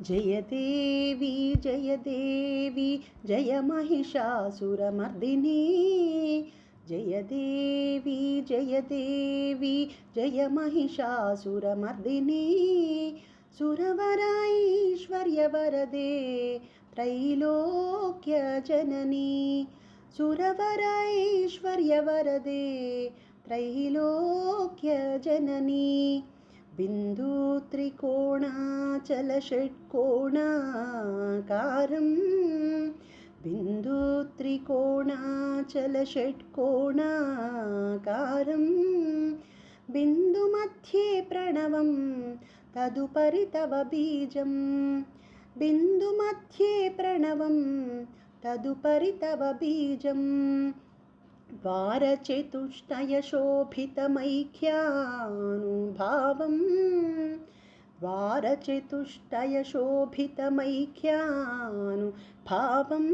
जय देवी जय महिषासुरमर्दिनी जय देवी जय महिषासुरमर्दिनी सुरवरैश्वर्यवरदे त्रैलोक्यजननी सुरवरैश्वर्यवरदे त्रैलोक्यजननी बिन्दुत्रिकोणाचलषट्कोणाकारं बिन्दुत्रिकोणाचलषट्कोणाकारं बिन्दुमध्ये प्रणवं तदुपरि तव बीजं बिन्दुमध्ये प्रणवं तदुपरि तव बीजं वारचतुष्टयशोभितमैक्यानुभावं वारचतुष्टयशोभितमैक्यानुभावं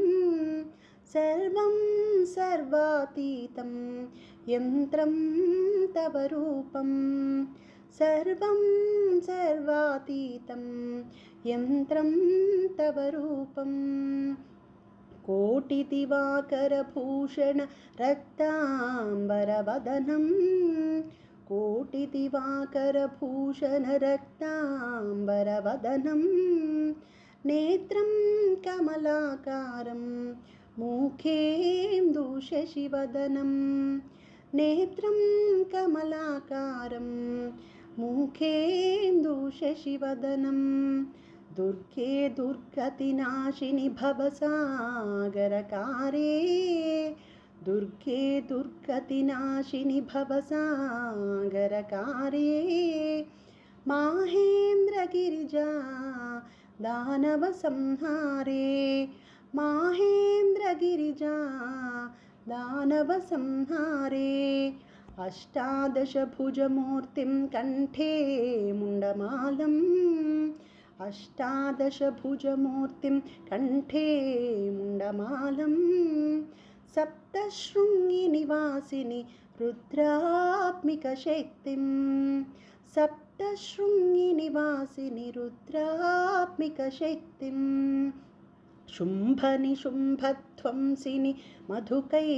सर्वं सर्वातीतं यन्त्रं तव रूपं सर्वं सर्वातीतं यन्त्रं तव रूपं कोटिदिवाकरभूषण रक्ताम्बरवदनं कोटिदिवाकरभूषण रक्ताम्बरवदनं नेत्रं कमलाकारं मुखेन्दुशशिवदनं नेत्रं कमलाकारं मुखेन्दुशशिवदनं दुर्गे दुर्गतिनाशिनि भवसागरकारे दुर्गे दुर्गतिनाशिनि भवसागरकारे माहेन्द्रगिरिजा दानवसंहारे माहेन्द्रगिरिजा दानवसंहारे अष्टादशभुजमूर्तिं कण्ठे मुण्डमालम् अष्टादशभुजमूर्तिं कण्ठे मुण्डमालं सप्तशृङ्गिनिवासिनि रुद्रात्मिकशक्तिं सप्तशृङ्गिनिवासिनि रुद्रात्मिकशक्तिं शुम्भनिशुम्भध्वंसिनि मधुकैटभशमनी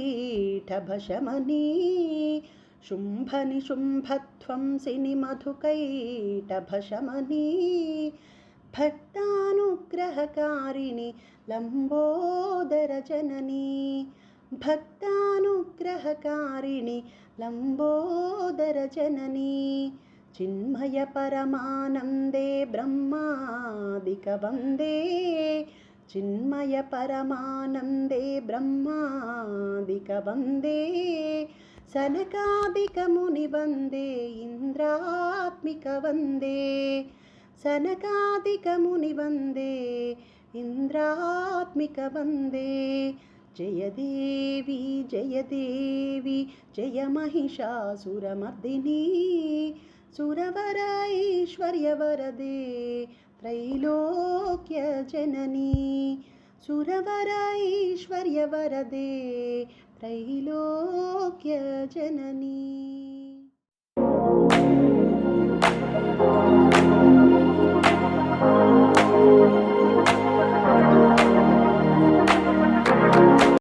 शुम्भनिशुम्भध्वंसिनि मधुकैटभशमनी भक्तानुग्रहकारिणि लम्बोदरजननी भक्तानुग्रहकारिणि लम्बोदरजननी चिन्मयपरमानन्दे ब्रह्मादिकवन्दे चिन्मयपरमानन्दे ब्रह्मादिकवन्दे सनकादिकमुनिवन्दे इन्द्रात्मिकवन्दे सनकादिकमुनिवन्दे इन्द्रात्मिकवन्दे जय देवी जय महिषासुरमर्दिनी सुरवरैश्वर्यवरदे त्रैलोक्यजननी सुरवरैश्वर्यवरदे त्रैलोक्यजननी।